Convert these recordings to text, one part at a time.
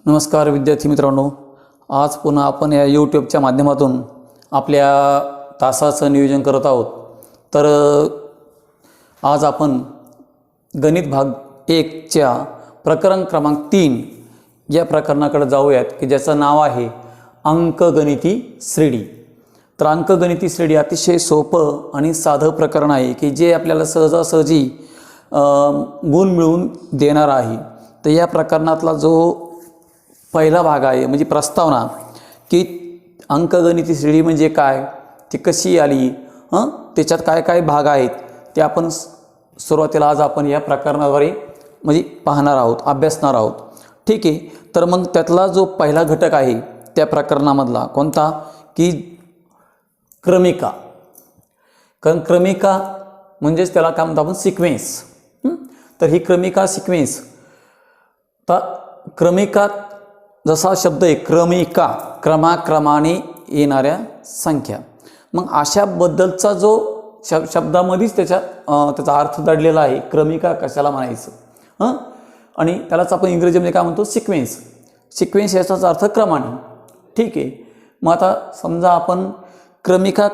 नमस्कार विद्यार्थी मित्रांनो, आज पुन्हा आपण या यूट्यूबच्या माध्यमातून आपल्या तासाचं नियोजन करत आहोत। तर आज आपण गणित भाग 1च्या प्रकरण क्रमांक 3 या प्रकरणाकडे जाऊयात की ज्याचं नाव आहे अंकगणिती श्रेणी। तर अंकगणिती श्रेणी अतिशय सोपं आणि साधं प्रकरण आहे की जे आपल्याला सहजासहजी गुण मिळवून देणार आहे। तर या प्रकरणातला जो पहिला भाग आहे म्हणजे प्रस्तावना की अंकगणिती श्रेणी म्हणजे काय, ती कशी आली, त्याच्यात काय काय भाग आहेत ते आपण सुरुवातीला आज आपण या प्रकरणाद्वारे म्हणजे पाहणार आहोत, अभ्यासणार आहोत। ठीक आहे, तर मग त्यातला जो पहिला घटक आहे त्या प्रकरणामधला कोणता की क्रमिका। कारण क्रमिका म्हणजेच त्याला काय म्हणतो आपण सिक्वेन्स। तर ही क्रमिका सिक्वेन्स, तर क्रमिका जसा शब्द आहे क्रमिका, क्रमाक्रमाने येणाऱ्या संख्या, मग अशाबद्दलचा जो शब्दामध्येच त्याचा अर्थ दडलेला आहे क्रमिका कशाला म्हणायचं। आणि त्यालाच आपण इंग्रजीमध्ये काय म्हणतो सिक्वेन्स। सिक्वेन्स याचाच अर्थ क्रमाने। ठीक आहे, मग आता समजा आपण क्रमिका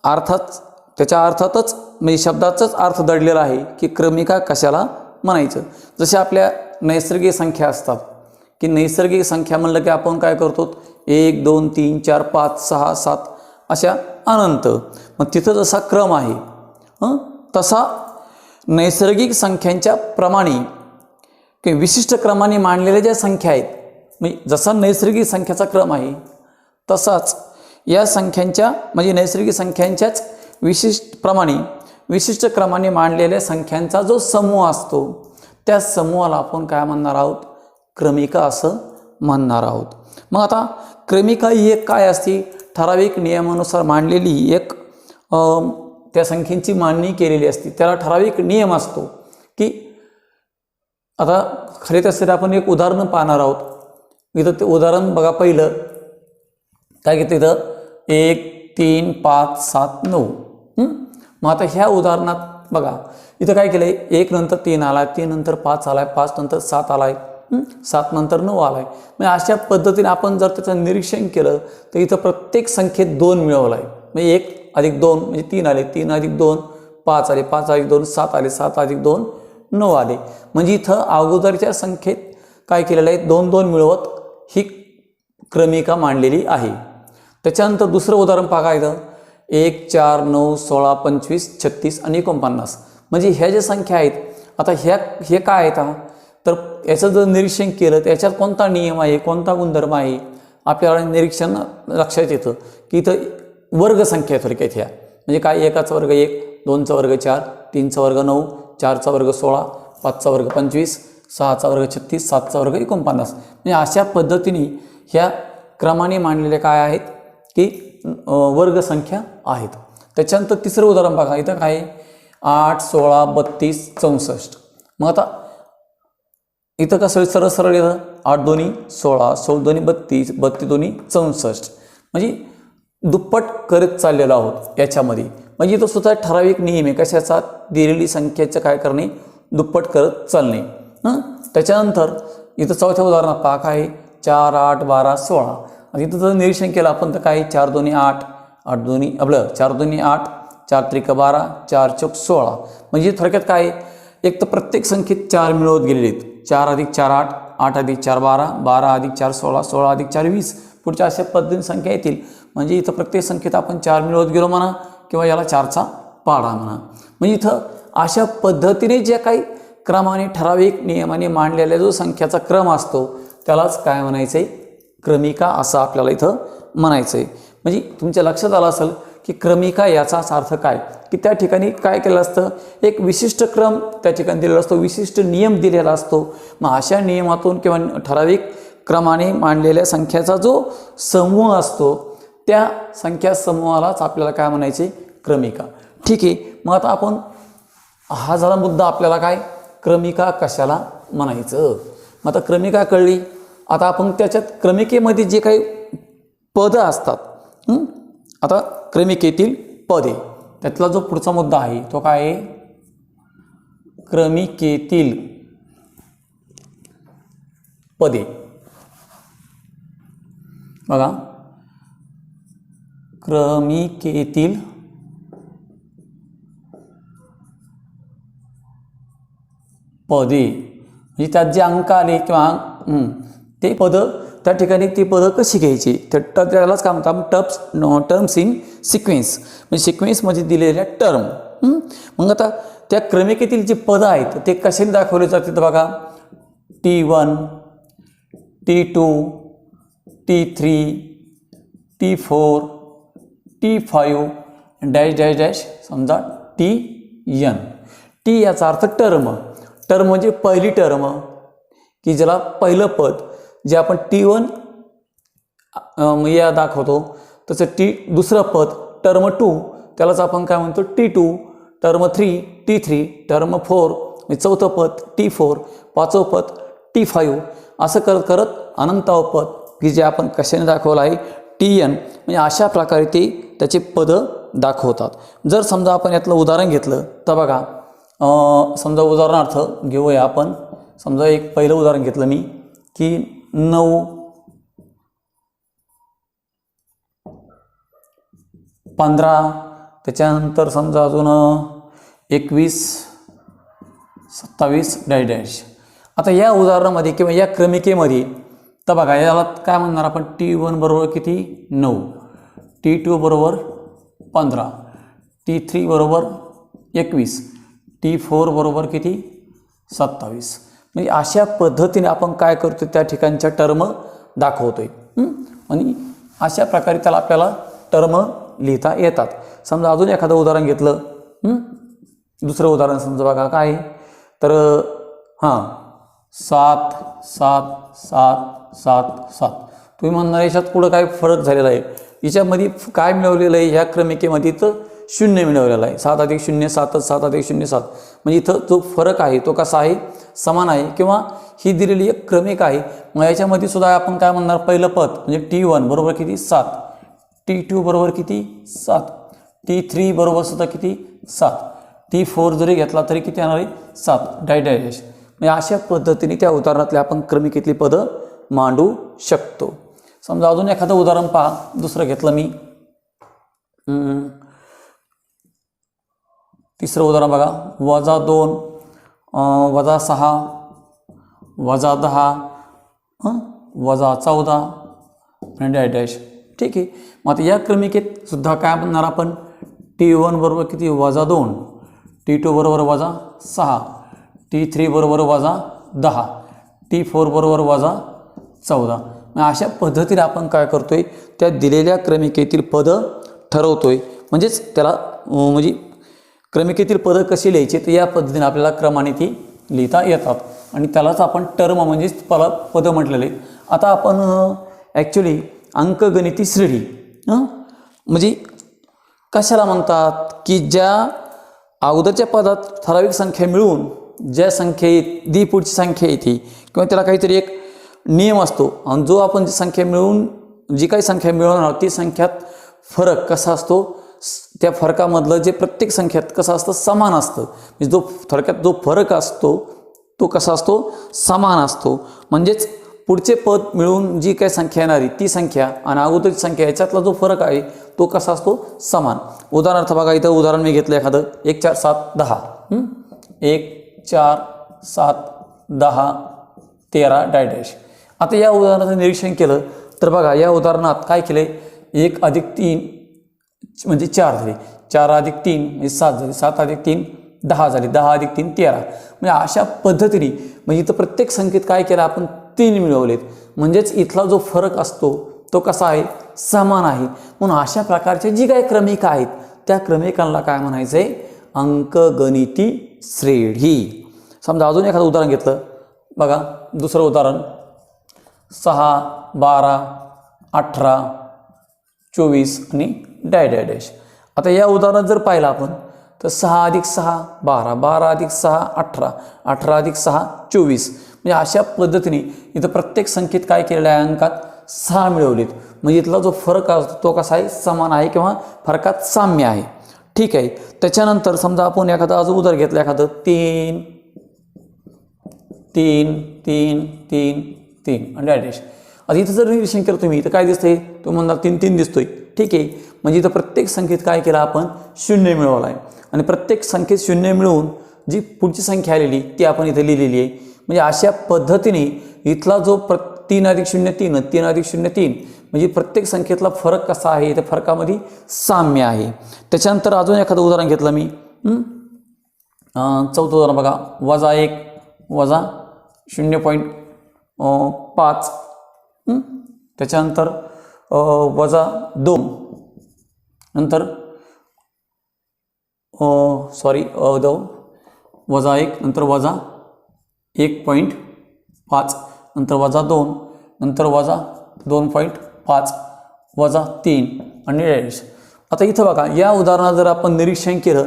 अर्थात त्याच्या अर्थातच म्हणजे शब्दाचाच अर्थ दडलेला आहे की क्रमिका कशाला म्हणायचं। जसे आपल्या नैसर्गिक संख्या असतात की नैसर्गिक संख्या म्हणलं की आपण काय करतो 1 2 3 4 5 6 7 अशा अनंत। मग तिथं जसा क्रम आहे तसा नैसर्गिक संख्यांच्या प्रमाणे किंवा विशिष्ट क्रमाने मांडलेल्या ज्या संख्या आहेत, म्हणजे जसा नैसर्गिक संख्याचा क्रम आहे तसाच या संख्यांच्या म्हणजे नैसर्गिक संख्यांच्याच विशिष्ट क्रमाने मांडलेल्या संख्यांचा जो समूह असतो त्या समूहाला आपण काय म्हणणार आहोत, क्रमिका असं म्हणणार आहोत। मग आता क्रमिका ही एक काय असते, ठराविक नियमानुसार मांडलेली एक त्या संख्येची मांडणी केलेली असते, त्याला ठराविक नियम असतो की आता खरे त्यासाठी आपण एक उदाहरण पाहणार आहोत। इथं ते उदाहरण बघा, पहिलं काय घेतं इथं 1 3 5 7 9। मग आता ह्या उदाहरणात बघा इथं काय केलंय, 1 नंतर 3 आलाय, 3 नंतर 5 आलाय, 5 नंतर 7 आलाय, 7 नंतर 9 आलाय। म्हणजे अशा पद्धतीने आपण जर त्याचं निरीक्षण केलं तर इथं प्रत्येक संख्येत 2 मिळवलाय, म्हणजे 1 अधिक 2 म्हणजे 3 आले, 3 अधिक 2 5 आले, 5 अधिक 2 7 आले, 7 अधिक 2 9 आले। म्हणजे इथं अगोदरच्या संख्येत काय केलेलं आहे, 2 2 मिळवत ही क्रमिका मांडलेली आहे। त्याच्यानंतर दुसरं उदाहरण बघा, इथं 1 4 9 16 25 36 आणि 49। म्हणजे ह्या ज्या संख्या आहेत आता हे काय आहेत, तर याचं जर निरीक्षण केलं तर याच्यात कोणता नियम आहे, कोणता गुणधर्म आहे आपल्याला निरीक्षण लक्षात येतं की इथं वर्ग संख्या थोडक्यात ह्या म्हणजे काय, 1चा वर्ग 1, 2चा वर्ग 4, 3चा वर्ग 9, 4चा वर्ग 16, 5चा वर्ग 25, 6चा वर्ग 36, 7चा वर्ग 49। म्हणजे अशा पद्धतीने ह्या क्रमाने मांडलेल्या काय आहेत की वर्ग संख्या आहेत। त्याच्यानंतर तिसरं उदाहरण बघा, इथं काय 8 16 32 64। मग आता इथं कसं सरळ सरळ येतं 8 दोन्ही 16, 16 दोन्ही 32, 32 दोन्ही 64, म्हणजे दुप्पट करत चाललेलो आहोत याच्यामध्ये। म्हणजे इथं सुद्धा ठराविक नियम आहे कशाचा, दिलेली संख्येचं काय करणे, दुप्पट करत चालणे। त्याच्यानंतर इथं चौथ्या उदाहरणात पहा काय 4 8 12 16। आणि इथं जर निरीक्षण केलं आपण तर काय 4 दोन्ही 8, 8 दोन्ही 4 दोन्ही 8, 4 त्रिक 12, 4 चौक 16। म्हणजे थोडक्यात काय, एक तर प्रत्येक संख्येत 4 मिळवत गेलेले आहेत, 4 अधिक 4 8, 8 अधिक 4 12, 12 अधिक 4 16, 16 अधिक 4 20, पुढच्या अशा पद्धतीने संख्या येतील। म्हणजे इथं प्रत्येक संख्येत आपण 4 मिळवत गेलो म्हणा किंवा याला 4चा पाढा म्हणा। म्हणजे इथं अशा पद्धतीने जे काही क्रमाने ठराविक नियमाने मांडलेला जो संख्याचा क्रम असतो त्यालाच काय म्हणायचं आहे, क्रमिका असं आपल्याला इथं म्हणायचं आहे। म्हणजे तुमच्या लक्षात आलं असेल की क्रमिका याचाच अर्थ काय की त्या ठिकाणी काय केलं असतं, एक विशिष्ट क्रम त्या ठिकाणी दिलेला असतो, विशिष्ट नियम दिलेला असतो। मग अशा नियमातून किंवा ठराविक क्रमाने मांडलेल्या संख्याचा जो समूह असतो त्या संख्या समूहालाच आपल्याला काय म्हणायचे, क्रमिका। ठीक आहे, मग आता आपण हा झाला मुद्दा आपल्याला काय, क्रमिका कशाला म्हणायचं। मग आता क्रमिका कळली, आता आपण त्याच्यात क्रमिकेमध्ये जे काही पदं असतात, आता क्रमिकेतील पदे, त्यातला जो पुढचा मुद्दा आहे तो काय आहे, क्रमिकेतील पदे। बघा, क्रमिकेतील पदे म्हणजे त्यात जे अंक आले किंवा ते पदं त्या ठिकाणी ती पदं कशी घ्यायची त्यालाच काय म्हणतात टर्म्स इन सिक्वेन्स, म्हणजे सिक्वेन्समध्ये दिलेल्या टर्म. मग आता त्या क्रमिकेतील जी पदं आहेत ते कशाने दाखवले जातात बघा, T1, T2, T3, T4, T5 dash dash dash समजा TN. टी याचा अर्थ टर्म म्हणजे पहिली टर्म की ज्याला पहिलं पद जे आपण T1 या दाखवतो, तसं दुसरं पद टर्म 2 त्यालाच आपण काय म्हणतो T2, टर्म 3 T3, टर्म 4 म्हणजे चौथं पद T4, पाचवं पद T5 असं करत करत अनंतावं पद की जे आपण कशाने दाखवलं आहे TN. म्हणजे अशा प्रकारे ते त्याचे पदं दाखवतात. जर समजा आपण यातलं उदाहरण घेतलं तर बघा, समजा उदाहरणार्थ घेऊया आपण, समजा एक पहिलं उदाहरण घेतलं मी की 9, 15, त्याच्यानंतर समजा अजून 21, 27 डॅश डॅश. आता या उदाहरणामध्ये किंवा या क्रमिकेमध्ये तर बघा याला काय म्हणणार आपण, T1 बरोबर किती 9, T2 बरोबर 15, T3 बरोबर 21, T4 बरोबर किती 27. म्हणजे अशा पद्धतीने आपण काय करतो त्या ठिकाणच्या टर्म दाखवतोय. आणि अशा प्रकारे त्याला आपल्याला टर्म लिहिता येतात. समजा अजून एखादं उदाहरण घेतलं, दुसरं उदाहरण समजा बघा काय तर 7, 7, 7, 7, 7. तुम्ही म्हणणार याच्यात पुढं काय फरक झालेला आहे, याच्यामध्ये काय मिळवलेलं आहे ह्या क्रमिकेमध्ये, तर 0 मिळवलेला आहे. 7 अधिक 0 7, 7 अधिक 0 7. म्हणजे इथं जो फरक आहे तो कसा आहे, समान आहे. किंवा ही दिलेली एक क्रमिक आहे. मग याच्यामध्ये सुद्धा आपण काय म्हणणार, पहिलं पद म्हणजे T1 बरोबर किती 7, T2 बरोबर किती 7, T3 बरोबर सुद्धा किती 7, T4 जरी घेतला तरी किती येणार आहे 7 डॅश डॅश. म्हणजे अशा पद्धतीने त्या उदाहरणातले आपण क्रमिकेतली पदं मांडू शकतो. समजा अजून एखादं उदाहरण पहा, दुसरं घेतलं मी, तिसरं उदाहरण बघा, -2, -6, -10, -14 आणि डॅश डॅश. ठीक आहे. मग आता या क्रमिकेत सुद्धा काय म्हणणार आपण, T1 बरोबर किती -2, T2 बरोबर -6, T3 बरोबर -10, T4 बरोबर -14. अशा पद्धतीने आपण काय करतोय, त्या दिलेल्या क्रमिकेतील पदं ठरवतोय. म्हणजेच त्याला म्हणजे क्रमिकेतील पदं कशी लिहायची तर या पद्धतीने आपल्याला क्रमाने ती लिहिता येतात. आणि त्यालाच आपण टर्म म्हणजेच पदं म्हटलेले. आता आपण ॲक्च्युली अंकगणिती श्रेणी म्हणजे कशाला म्हणतात की ज्या अगोदरच्या पदात ठराविक संख्या मिळून ज्या संख्ये पुढची संख्या येते किंवा त्याला काहीतरी एक नियम असतो, आणि जो आपण संख्या मिळून जी काही संख्या मिळवणार ती संख्यात फरक कसा असतो, त्या फरकामधलं जे प्रत्येक संख्यात कसं असतं समान असतं. म्हणजे जो थोडक्यात जो फरक असतो तो कसा असतो समान असतो. म्हणजेच पुढचे पद मिळून जी काही संख्या येणारी ती संख्या आणि अगोदरची संख्या याच्यातला जो फरक आहे तो कसा असतो समान. उदाहरणार्थ बघा, इथं उदाहरण मी घेतलं एखादं 1 4 7 10, 1 4 7 10 13 डॅश डॅश. आता या उदाहरणाचं निरीक्षण केलं तर बघा या उदाहरणात काय केलं, 1 अधिक 3 म्हणजे 4 झाले, 4 अधिक 3 म्हणजे 7 झाले, 7 अधिक 3 10 झाले, 10 अधिक 3 13. म्हणजे अशा पद्धतीने म्हणजे इथं प्रत्येक संख्येत काय केलं आपण 3 मिळवलेत. म्हणजेच इथला जो फरक असतो तो कसा आहे समान आहे. म्हणून अशा प्रकारचे जी काही क्रमिका आहेत त्या क्रमिकांना काय म्हणायचं आहे अंकगणिती श्रेणी. समजा अजून एखादं उदाहरण घेतलं बघा, दुसरं उदाहरण 6 12 18 24 आणि डॅश डॅश डॅश. आता या उदाहरणात जर पाहिलं आपण तर 6 अधिक 6 12, 12 अधिक 6 18, 18 अधिक 6 24. म्हणजे अशा पद्धतीने इथं प्रत्येक संख्येत काय केलेलं आहे अंकात 6 मिळवलेत. म्हणजे इथला जो फरक असतो तो कसा आहे समान आहे किंवा फरकात साम्य आहे. ठीक आहे. त्याच्यानंतर समजा आपण एखादं अजून उदाहरण घेतलं, एखादं 3 3 3 3 3 आणि डॅश. आता इथं जर निरीक्षण केलं तुम्ही तर काय दिसतंय, तुम्ही म्हणणार 3 3 दिसतोय. ठीक आहे, म्हणजे इथं प्रत्येक संख्येत काय केलं आपण, शून्य मिळवला आहे. आणि प्रत्येक संख्येत शून्य मिळवून जी पुढची संख्या आलेली ती आपण इथे लिहिलेली आहे. म्हणजे अशा पद्धतीने इथला जो 3 अधिक 0 3 3 अधिक 0 3 म्हणजे प्रत्येक संख्येतला फरक कसा आहे, त्या फरकामध्ये साम्य आहे. त्याच्यानंतर अजून एखादं उदाहरण घेतलं मी, चौथं उदाहरण बघा, -1 वजा 0.5, त्याच्यानंतर -2, नंतर -1 नंतर -1.5 नंतर -2 नंतर -2.5 -3 आणि डॅश. आता इथं बघा या उदाहरणात जर आपण निरीक्षण केलं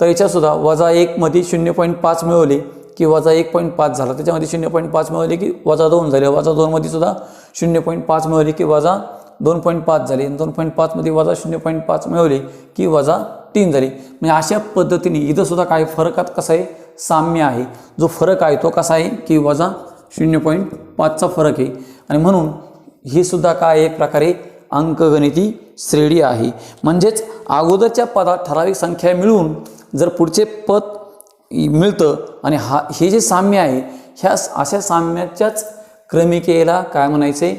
तर याच्यातसुद्धा -1 मध्ये 0.5 मिळवले की -1.5 झाला, त्याच्यामध्ये 0.5 मिळवले की -2 झाले, -2 मध्ये सुद्धा 0.5 मिळवले की -2.5 झाले, 2.5 मध्ये -0.5 मिळवले की -3 झाले. म्हणजे अशा पद्धतीने इथं सुद्धा काही फरकात कसं आहे, साम्य आहे. जो फरक आहे तो कसा आहे की -0.5चा फरक आहे. आणि म्हणून ही सुद्धा काय एक प्रकारे अंकगणिती श्रेणी आहे. म्हणजेच अगोदरच्या पदात ठराविक संख्या मिळून जर पुढचे पद मिळतं आणि हे जे साम्य आहे ह्या अशा साम्याच्याच क्रमिकेला काय म्हणायचे,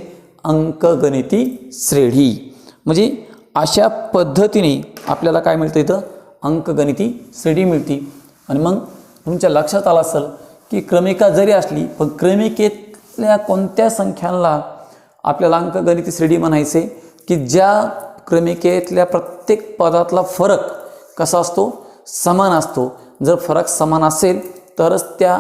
अंकगणिती श्रेणी. म्हणजे अशा पद्धतीने आपल्याला काय मिळतं, इथं अंकगणिती श्रेणी मिळते. आणि मग तुमच्या लक्षात आलं असेल की क्रमिका जरी असली पण क्रमिकेतल्या कोणत्या संख्यांना आपल्याला अंकगणिती श्रेणी म्हणायचे की ज्या क्रमिकेतल्या प्रत्येक पदातला फरक कसा असतो, समान असतो. जर फरक समान असेल तरच त्या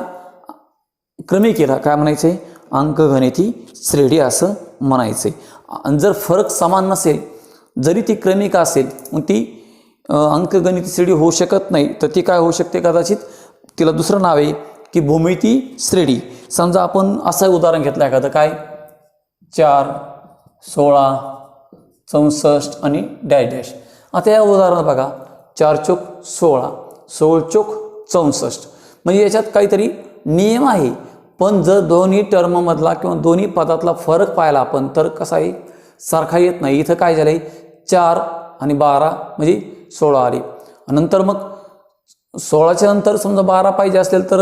क्रमिकेला काय म्हणायचे, अंकगणिती श्रेणी असं म्हणायचे. आणि जर फरक समान नसेल, जरी ती क्रमिका असेल मग ती अंकगणिती श्रेणी होऊ शकत नाही. तर ती काय होऊ शकते, कदाचित तिला दुसरं नाव आहे की भूमिती श्रेणी. समजा आपण असं उदाहरण घेतलं एखादं काय, 4 16 64 आणि डॅश डॅश. आता या उदाहरणात बघा, 4 चोक 16 16 चोक 64. म्हणजे याच्यात काहीतरी नियम आहे. पण जर दोन्ही टर्ममधला किंवा दोन्ही पदातला फरक पाहिला आपण तर कसा आहे, सारखा येत नाही. इथं काय झालं आहे, 4 आणि 12 म्हणजे 16 आले. नंतर मग 16च्या नंतर समजा 12 पाहिजे असेल तर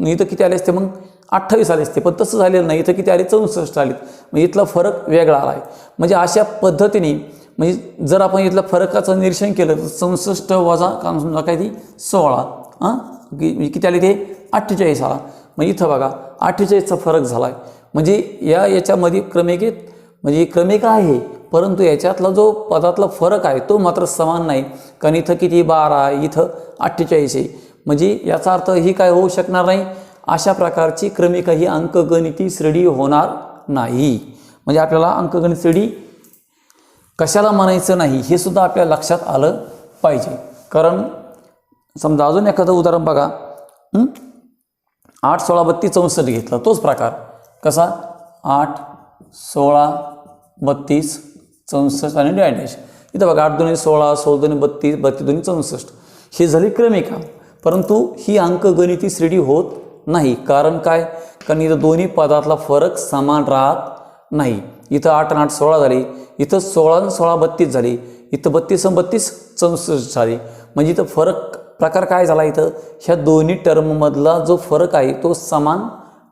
इथं किती आले असते, मग 28 आले असते. पण तसं झालेलं नाही, इथं किती आले, 64 आले. मग इथला फरक वेगळा आला आहे. म्हणजे अशा पद्धतीने म्हणजे जर आपण इथलं फरकाचं निरीक्षण केलं तर 64 वजा काम समजा काय ती 16 किती आले, ते 48 आला. मग इथं बघा 48चा फरक झाला आहे. म्हणजे याच्यामध्ये क्रमिकेत म्हणजे क्रमिका आहे परंतु याच्यातला जो पदातला फरक आहे तो मात्र समान नाही. कारण इथं किती 12, इथं 48 आहे. म्हणजे याचा अर्थ ही काय होऊ शकणार नाही, अशा प्रकारची क्रमिका ही अंकगणिती श्रेणी होणार नाही. म्हणजे आपल्याला अंकगणित श्रेणी कशाला म्हणायचं नाही हे सुद्धा आपल्या लक्षात आलं पाहिजे. कारण समजा अजून एखादं उदाहरण बघा, 8 16 32 64 घेतला, तोच प्रकार कसा, 8 16 32 64 आणि डॅश. इथं बघा 8 2 16 16 2 32 32 2 64 ही झाली क्रमिका. परंतु ही अंकगणिती श्रेणी होत नाही. कारण काय, कारण इथं दोन्ही पदातला फरक समान राहत नाही. इथं 8 आणि 8 16 झाले, इथं 16 आणि 16 32 झाले, इथं 32 आणि 32 64 झाले. म्हणजे इथं फरक प्रकार काय झाला, इथं ह्या दोन्ही टर्ममधला जो फरक आहे तो समान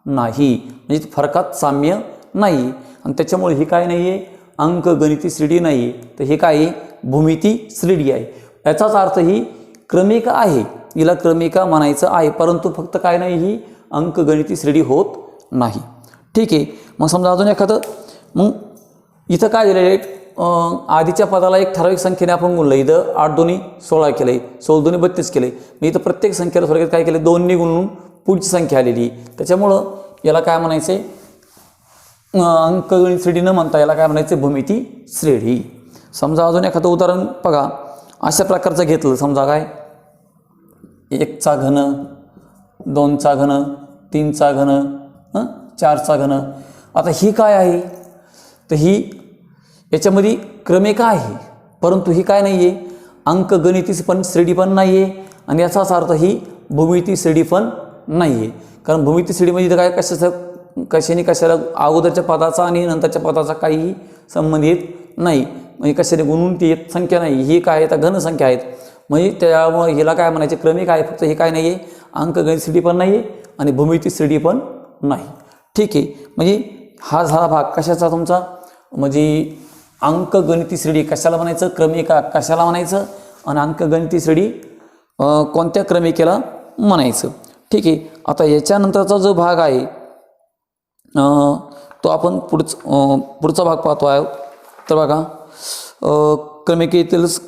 नाही. म्हणजे फरकात साम्य नाही आणि त्याच्यामुळे ही काय नाही आहे, अंकगणिती श्रेणी नाही. तर हे काय आहे, भूमिती श्रेणी आहे. याचाच अर्थ ही क्रमिका आहे, हिला क्रमिका म्हणायचं आहे. परंतु फक्त काय नाही, ही अंकगणिती श्रेणी होत नाही. ठीक आहे. मग समजा अजून एखादं, मग इथं काय झालेलं आहे, आधीच्या पदाला एक ठराविक संख्येने आपण गुणलं. इथं 8 2 16 केलं आहे, 16 2 32 केलं आहे. मग इथं प्रत्येक संख्येला थोडक्यात काय केलं, 2 गुणून पुढची संख्या आलेली. त्याच्यामुळं याला काय म्हणायचे, अंकगणित श्रेणी न म्हणता याला काय म्हणायचे, भूमिती श्रेणी. समजा अजून एखादं उदाहरण बघा, अशा प्रकारचं घेतलं. समजा काय, 1 चा घन, 2 चा घन, 3 चा घन, 4 चा घन. आता ही काय आहे, तर ही याच्यामध्ये क्रमिका आहे परंतु ही काय नाही आहे, अंकगणिती पण श्रेणी पण नाही आहे. आणि याचाच अर्थ ही भूमिती श्रेणी पण नाही आहे. कारण भूमिती श्रेणी म्हणजे काय, कशाचं कशाने कशाला अगोदरच्या पदाचा आणि नंतरच्या पदाचा काहीही संबंध येत नाही, म्हणजे कशाने गुणून ती येत संख्या नाही, ही काय तर घन संख्या आहेत, म्हणजे त्यामुळे हिला काय म्हणायचे क्रमिक आहे, फक्त हे काय नाही आहे अंकगणित श्रेणी पण नाही आहे आणि भूमिती श्रेणी पण नाही. ठीक आहे, म्हणजे हा झाला भाग कशाचा तुमचा, म्हणजे अंकगणिती श्रेणी कशाला म्हणायचं, क्रमिका कशाला म्हणायचं आणि अंकगणिती श्रेणी कोणत्या क्रमिकेला म्हणायचं. ठीक आहे, आता याच्यानंतरचा जो भाग आहे तो आपण पुढचा भाग पाहतो आहे. तर बघा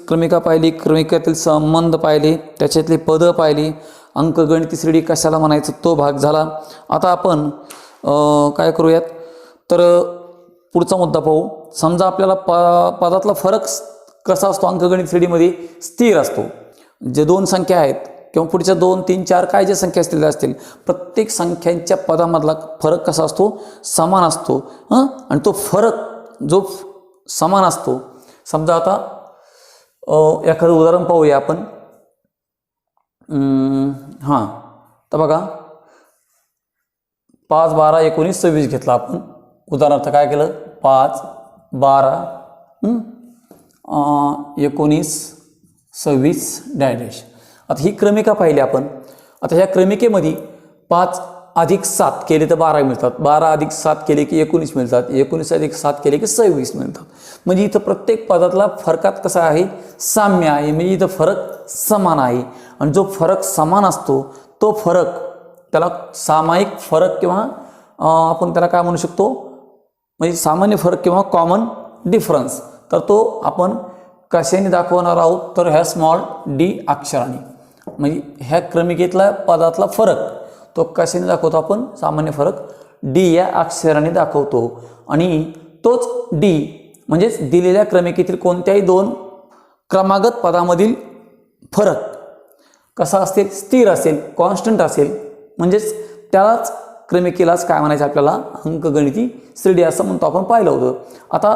क्रमिका पाहिली, क्रमिकेतील संबंध पाहिले, त्याच्यातली पदं पाहिली, अंकगणिती श्रेणी कशाला म्हणायचं तो भाग झाला. आता आपण काय करूयात, तर पुढचा मुद्दा पाहू. समजा आपल्याला पदातला फरक कसा असतो, अंकगणित श्रेणीमध्ये स्थिर असतो. जे दोन संख्या आहेत किंवा पुढच्या 2, 3, 4 काय ज्या संख्या असतील असतील प्रत्येक संख्यांच्या पदामधला फरक कसा असतो, समान असतो. आणि तो फरक जो समान असतो, समजा आता एखादं उदाहरण पाहूया आपण. हां, तर बघा 5, 12, 19, 26 घेतला आपण उदाहरणार्थ. काय केलं, 5, 12, 19, 26 डॅश. आता ही क्रमिका पाहिली आपण. आता ह्या क्रमिकेमध्ये 5 अधिक 7 केले तर 12 मिळतात, 12 अधिक 7 केले की 19 मिळतात, 19 अधिक 7 केले की 26 मिळतात. म्हणजे इथं प्रत्येक पदातला फरकात कसा आहे, साम्य आहे, म्हणजे इथं फरक समान आहे. आणि जो फरक समान असतो तो फरक त्याला सामायिक फरक किंवा आपण त्याला काय म्हणू शकतो, म्हणजे सामान्य फरक किंवा कॉमन डिफरन्स. तर तो आपण कशाने दाखवणार आहोत, तर ह्या स्मॉल डी अक्षराने. म्हणजे ह्या क्रमिकेतला पदातला फरक तो कशाने दाखवतो आपण, सामान्य फरक डी या अक्षराने दाखवतो. आणि तोच डी म्हणजेच दिलेल्या क्रमिकेतील कोणत्याही 2 क्रमागत पदामधील फरक कसा असेल, स्थिर असेल, कॉन्स्टंट असेल, म्हणजेच त्यालाच क्रमिकेलाच काय म्हणायचं आपल्याला, अंकगणिती श्रेणी असं म्हणतो आपण, पाहिलं होतं. आता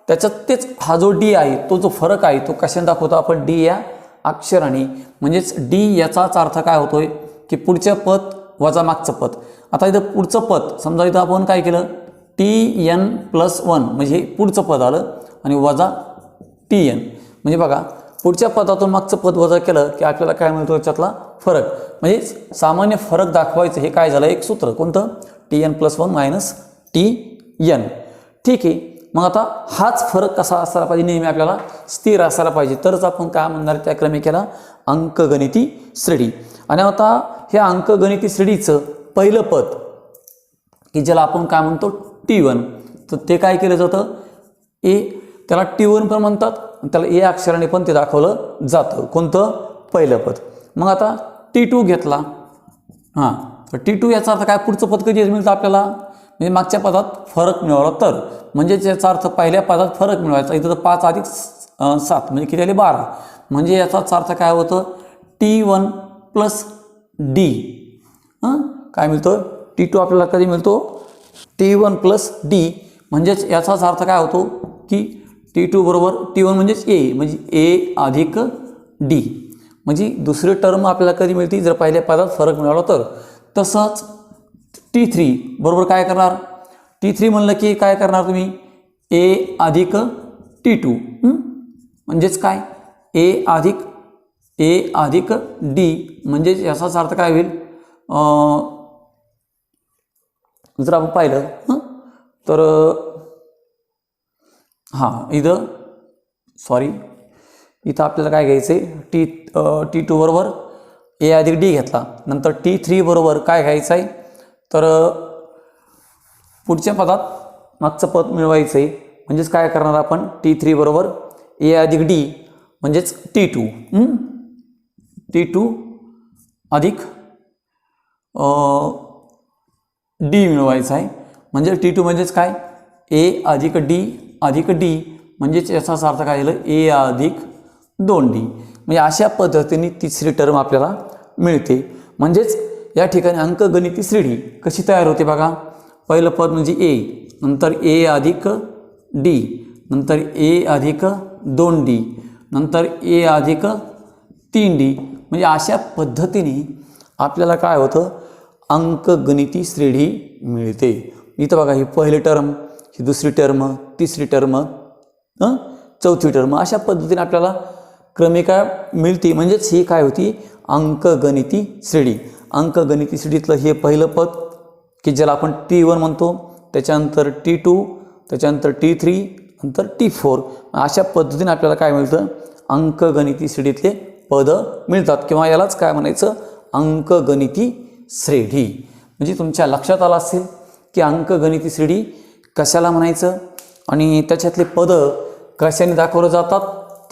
त्याच्यात तेच हा जो डी आहे तो जो फरक आहे तो कशाने दाखवतो आपण, डी या अक्षराने. म्हणजेच डी याचाच अर्थ काय होतोय की पुढचं पद वजा मागचं पद. आता इथं पुढचं पद समजा इथं आपण काय केलं, TN+1 म्हणजे हे पुढचं पद आलं आणि वजा TN. म्हणजे बघा पुढच्या पदातून मागचं पद वजा केलं की आपल्याला काय मिळतो, याच्यातला फरक. म्हणजे सामान्य फरक दाखवायचं हे काय झालं, एक सूत्र कोणतं, TN+1 - TN. ठीक आहे, मग आता हाच फरक कसा असायला पाहिजे, नेहमी आपल्याला स्थिर असायला पाहिजे, तरच आपण काय म्हणणार त्या क्रमिकेला अंकगणिती श्रेणी. आणि आता ह्या अंकगणिती श्रेणीचं पहिलं पद की ज्याला आपण काय म्हणतो T1, तर ते काय केलं जातं, त्याला T1 पण म्हणतात, त्याला ए अक्षराने पण ते दाखवलं जातं. कोणतं, पहिलं पद. मग आता T2 घेतला. हां, तर T2 याचा अर्थ काय, पुढचं पद कधी मिळतं आपल्याला, म्हणजे मागच्या पदात फरक मिळवला तर, म्हणजे याचा अर्थ पहिल्या पदात फरक मिळवायचा. इथं तर 5 अधिक 7 म्हणजे किती आले, 12. म्हणजे याचाच अर्थ काय होतं, T1 + D. काय मिळतं, T2 आपल्याला कधी मिळतो, T1 + D. म्हणजेच याचाच अर्थ काय होतो की T2 बरोबर T1 म्हणजेच ए, म्हणजे A अधिक D. म्हणजे दुसरी टर्म आपल्याला कधी मिळते, जर पहिल्या पदात फरक मिळाला तर. तसंच T3 बरोबर काय करणार, T3 म्हणलं की काय करणार तुम्ही, A अधिक T2. म्हणजेच काय, A अधिक D. म्हणजेच याचाच अर्थ काय होईल, जर आपण पाहिलं तर हां, इथं आपल्याला काय घ्यायचं आहे, T2 बरोबर A अधिक D घेतला. नंतर T3 बरोबर काय घ्यायचं आहे, तर पुढच्या पदात मागचं पद मिळवायचं आहे. म्हणजेच काय करणार आपण, T3 बरोबर A अधिक D म्हणजेच T2 अधिक D मिळवायचं आहे. म्हणजे T2 म्हणजेच काय, A अधिक D म्हणजेच याचाच अर्थ काय झालं, A अधिक 2D. म्हणजे अशा पद्धतीने तिसरी टर्म आपल्याला मिळते. म्हणजेच या ठिकाणी अंकगणिती श्रेणी कशी तयार होते बघा, पहिलं पद म्हणजे A, नंतर A अधिक D, नंतर A अधिक 2D, नंतर A अधिक 3D. म्हणजे अशा पद्धतीने आपल्याला काय होतं, अंकगणिती श्रेणी मिळते. इथं बघा ही पहिली टर्म, ही दुसरी टर्म, तिसरी टर्म, चौथी टर्म, अशा पद्धतीने आपल्याला क्रमिका मिळते. म्हणजेच ही काय होती, अंकगणिती श्रेणी. अंकगणिती श्रेणीतलं हे पहिलं पद की ज्याला आपण T1 म्हणतो, त्याच्यानंतर T2, त्याच्यानंतर T3, नंतर T4. अशा पद्धतीने आपल्याला काय मिळतं, अंकगणिती श्रेणीतले पद मिळतात किंवा यालाच काय म्हणायचं, अंकगणिती श्रेणी. म्हणजे तुमच्या लक्षात आलं असेल की अंकगणिती श्रेणी कशाला म्हणायचं आणि त्याच्यातले पद कशाने दाखवले जातात.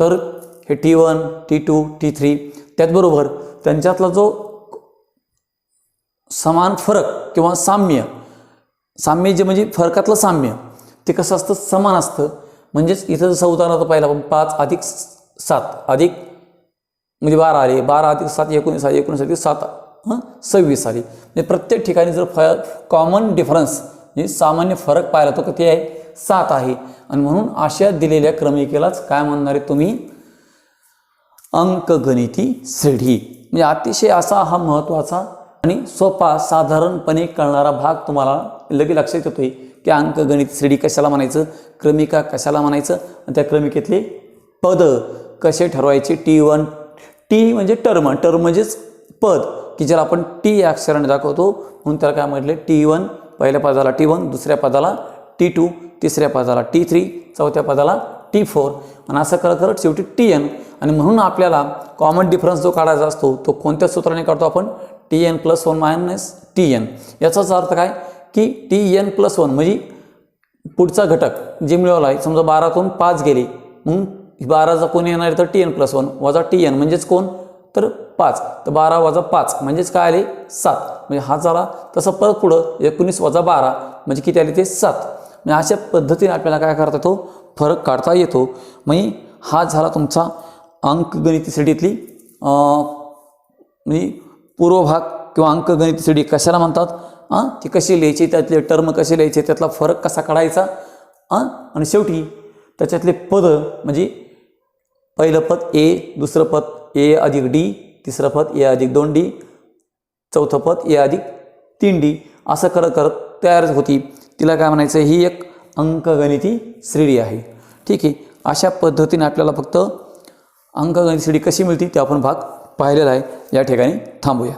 तर हे T1, T2, T3, त्याचबरोबर त्यांच्यातला जो समान फरक किंवा साम्य जे म्हणजे फरकातलं साम्य ते कसं असतं, समान असतं. म्हणजेच इथं जसं उदाहरणार्थ पाहिलं आपण 5 अधिक 7 अधिक म्हणजे 12 आले, 12 अधिक 7 19 आले, 19 अधिक 7 26 आले. म्हणजे प्रत्येक ठिकाणी जर कॉमन डिफरन्स म्हणजे सामान्य फरक पाहिला तो किती आहे, 7 आहे. आणि म्हणून अशा दिलेल्या क्रमिकेलाच काय म्हणणार आहे तुम्ही, अंकगणिती श्रेणी. म्हणजे अतिशय असा हा महत्त्वाचा आणि सोपा साधारणपणे कळणारा भाग तुम्हाला लगेच लक्षात येतोय की अंकगणिती श्रेणी कशाला म्हणायचं, क्रमिका कशाला म्हणायचं आणि त्या क्रमिकेतले पद कसे ठरवायचे. T1, T म्हणजे टर्म म्हणजेच पद की ज्याला आपण T या अक्षराने दाखवतो, म्हणून त्याला काय म्हटले, T1 पहिल्या पदाला T1, दुसऱ्या पदाला T2, तिसऱ्या पदाला T3, चौथ्या पदाला T4 आणि असं करत शेवटी Tn. आणि म्हणून आपल्याला कॉमन डिफरन्स जो काढायचा असतो तो कोणत्या सूत्राने काढतो आपण, Tn+1 - Tn. याचाच अर्थ काय की Tn+1 म्हणजे पुढचा घटक जे मिळवला आहे, समजा 12तून 5 गेले, मग 12चा कोण येणार आहे तर Tn+1 वजा Tn म्हणजेच कोण तर 5, तर 12 वजा 5 म्हणजेच काय आले 7. म्हणजे हा झाला. तसं परत पुढं 19 वजा 12 म्हणजे किती आले ते 7. म्हणजे अशा पद्धतीने आपल्याला काय करता येतो, फरक काढता येतो. म्हणजे हा झाला तुमचा अंकगणिती श्रेणीतली म्हणजे पूर्व भाग किंवा अंकगणिती श्रेणी कशाला म्हणतात, ती कशी लिहायची, त्यातले टर्म कसे लिहायचे, त्यातला फरक कसा काढायचा, आणि शेवटी त्याच्यातले पद म्हणजे पहिलं पद A, दुसरं पद A अधिक D, तिसरं पद A अधिक 2D, चौथं पद A अधिक 3D, असं करत तयार होती. तिला काय म्हणायचं, ही एक अंकगणिती श्रेणी आहे. ठीक आहे. अशा पद्धतीने आपल्याला फक्त अंकगणिती श्रेणी कशी मिळते ते आपण भाग पाहिलेला आहे. या ठिकाणी थांबूया.